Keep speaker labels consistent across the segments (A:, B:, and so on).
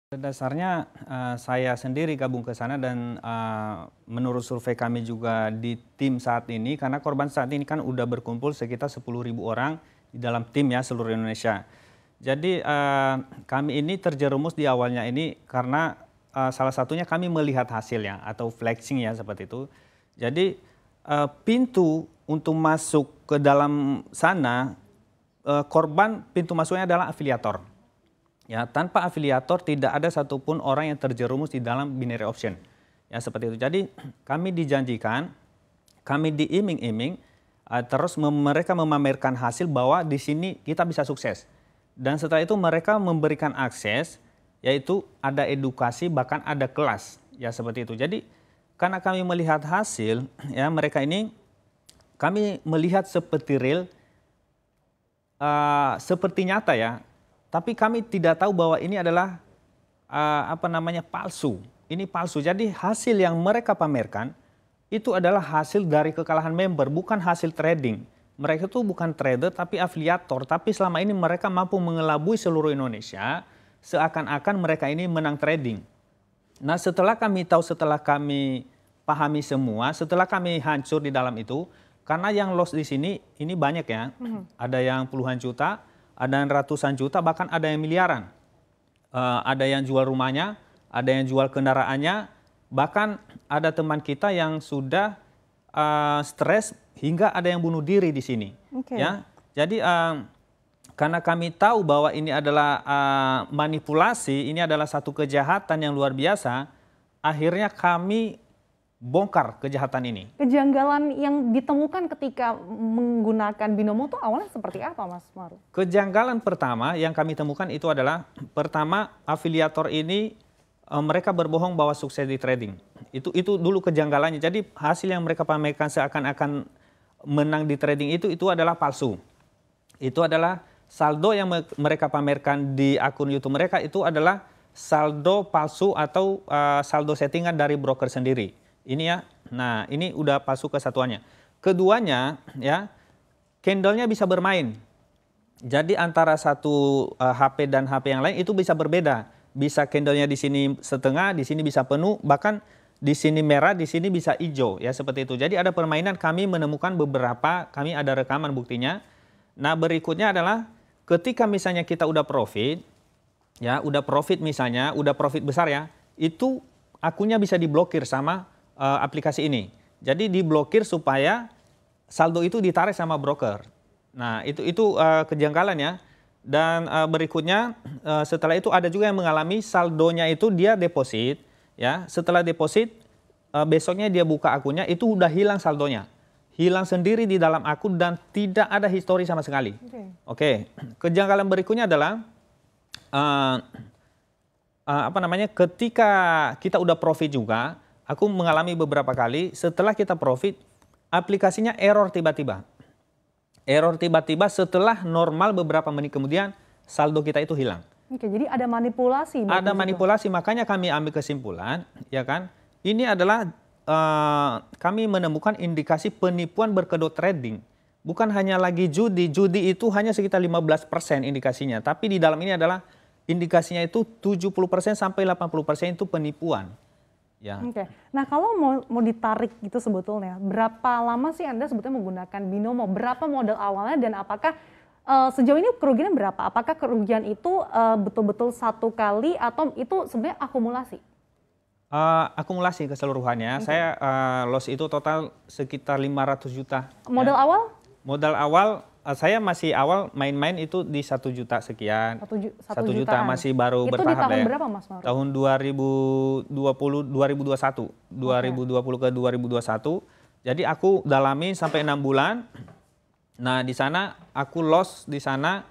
A: Dasarnya saya sendiri gabung ke sana dan menurut survei kami juga di tim saat ini, karena korban saat ini kan udah berkumpul sekitar 10.000 orang di dalam tim ya seluruh Indonesia. Jadi kami ini terjerumus di awalnya ini karena salah satunya kami melihat hasilnya atau flexing ya seperti itu. Jadi pintu untuk masuk ke dalam sana, korban pintu masuknya adalah afiliator. Ya, tanpa afiliator tidak ada satupun orang yang terjerumus di dalam binary option. Ya, seperti itu. Jadi kami dijanjikan, kami diiming-iming, terus mereka memamerkan hasil bahwa di sini kita bisa sukses. Dan setelah itu mereka memberikan akses, yaitu ada edukasi, bahkan ada kelas. Ya, seperti itu. Jadi karena kami melihat hasil, ya mereka ini, kami melihat seperti real, seperti nyata ya. Tapi kami tidak tahu bahwa ini adalah palsu. Ini palsu. Jadi hasil yang mereka pamerkan itu adalah hasil dari kekalahan member, bukan hasil trading. Mereka itu bukan trader tapi afiliator. Tapi selama ini mereka mampu mengelabui seluruh Indonesia seakan-akan mereka ini menang trading. Nah, setelah kami tahu, setelah kami pahami semua, setelah kami hancur di dalam itu, karena yang loss di sini ini banyak ya. Ada yang puluhan juta, ada yang ratusan juta, bahkan ada yang miliaran. Ada yang jual rumahnya, ada yang jual kendaraannya, bahkan ada teman kita yang sudah stres hingga ada yang bunuh diri di sini. Ya, jadi karena kami tahu bahwa ini adalah manipulasi, ini adalah satu kejahatan yang luar biasa, akhirnya kami bongkar kejahatan ini.
B: Kejanggalan yang ditemukan ketika menggunakan binomo itu awalnya seperti apa, Mas Maru?
A: Kejanggalan pertama yang kami temukan itu adalah, pertama, afiliator ini mereka berbohong bahwa sukses di trading. Itu dulu kejanggalannya. Jadi hasil yang mereka pamerkan seakan-akan menang di trading itu adalah palsu. Itu adalah saldo yang mereka pamerkan di akun YouTube mereka, itu adalah saldo palsu atau saldo settingan dari broker sendiri. Ini ya, nah ini udah palsu kesatuannya. Keduanya ya, candlenya bisa bermain. Jadi antara satu HP dan HP yang lain itu bisa berbeda. Bisa candlenya di sini setengah, di sini bisa penuh, bahkan di sini merah, di sini bisa hijau ya seperti itu. Jadi ada permainan, kami menemukan beberapa, kami ada rekaman buktinya. Nah, berikutnya adalah ketika misalnya kita udah profit, ya udah profit misalnya, udah profit besar ya, itu akunnya bisa diblokir sama aplikasi ini. Jadi diblokir supaya saldo itu ditarik sama broker. Nah, itu kejanggalannya. Dan berikutnya setelah itu ada juga yang mengalami saldonya itu dia deposit, ya. Setelah deposit besoknya dia buka akunnya itu udah hilang saldonya. Hilang sendiri di dalam akun dan tidak ada histori sama sekali. Oke. Kejanggalan berikutnya adalah ketika kita udah profit juga, aku mengalami beberapa kali, setelah kita profit, aplikasinya error tiba-tiba. Error tiba-tiba setelah normal beberapa menit kemudian, saldo kita itu hilang.
B: Oke, jadi ada manipulasi.
A: Ada manipulasi, makanya kami ambil kesimpulan, ya kan, ini adalah kami menemukan indikasi penipuan berkedok trading. Bukan hanya lagi judi, judi itu hanya sekitar 15% indikasinya, tapi di dalam ini adalah indikasinya itu 70% sampai 80% itu penipuan. Ya.
B: Oke. Nah, kalau mau ditarik gitu sebetulnya, berapa lama sih Anda sebetulnya menggunakan binomo? Berapa modal awalnya dan apakah sejauh ini kerugiannya berapa? Apakah kerugian itu betul-betul satu kali atau itu sebenarnya akumulasi?
A: Akumulasi keseluruhannya. Saya loss itu total sekitar 500 juta.
B: Modal
A: ya.
B: awal?
A: Modal awal, saya masih awal main-main itu di 1 juta sekian. 1 juta masih baru
B: itu
A: bertahap.
B: Itu di tahun
A: ya.
B: berapa, Mas Maru?
A: Tahun 2021. 2020 ke 2021. Jadi aku dalami sampai 6 bulan. Nah, di sana aku loss di sana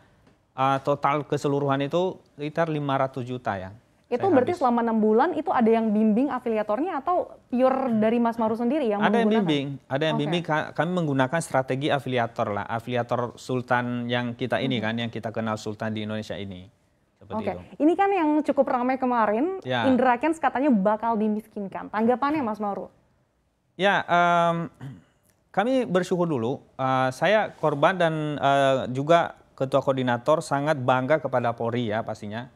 A: total keseluruhan itu sekitar 500 juta ya.
B: Itu berarti selama 6 bulan itu ada yang bimbing afiliatornya atau pure dari Mas Maru sendiri yang
A: ada
B: menggunakan?
A: Ada yang bimbing, kami menggunakan strategi afiliator lah, afiliator Sultan yang kita ini kan, yang kita kenal Sultan di Indonesia ini. Seperti itu.
B: Ini kan yang cukup ramai kemarin, ya. Indra Kents katanya bakal dimiskinkan. Tanggapannya Mas Maru?
A: Ya, kami bersyukur dulu, saya korban dan juga ketua koordinator sangat bangga kepada Polri ya pastinya.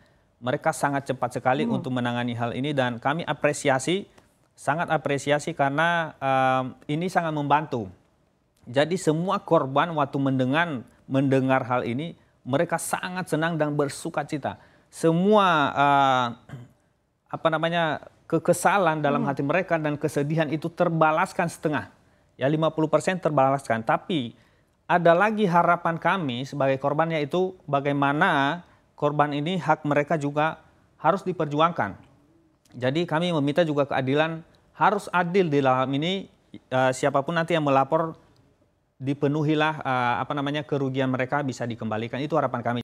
A: mereka sangat cepat sekali untuk menangani hal ini dan kami apresiasi, sangat apresiasi karena ini sangat membantu. Jadi semua korban waktu mendengar hal ini, mereka sangat senang dan bersukacita. Semua kekesalan dalam hati mereka dan kesedihan itu terbalaskan setengah. Ya 50% terbalaskan. Tapi ada lagi harapan kami sebagai korbannya itu bagaimana korban ini hak mereka juga harus diperjuangkan. Jadi kami meminta juga keadilan harus adil di dalam ini, siapapun nanti yang melapor dipenuhilah kerugian mereka bisa dikembalikan. Itu harapan kami.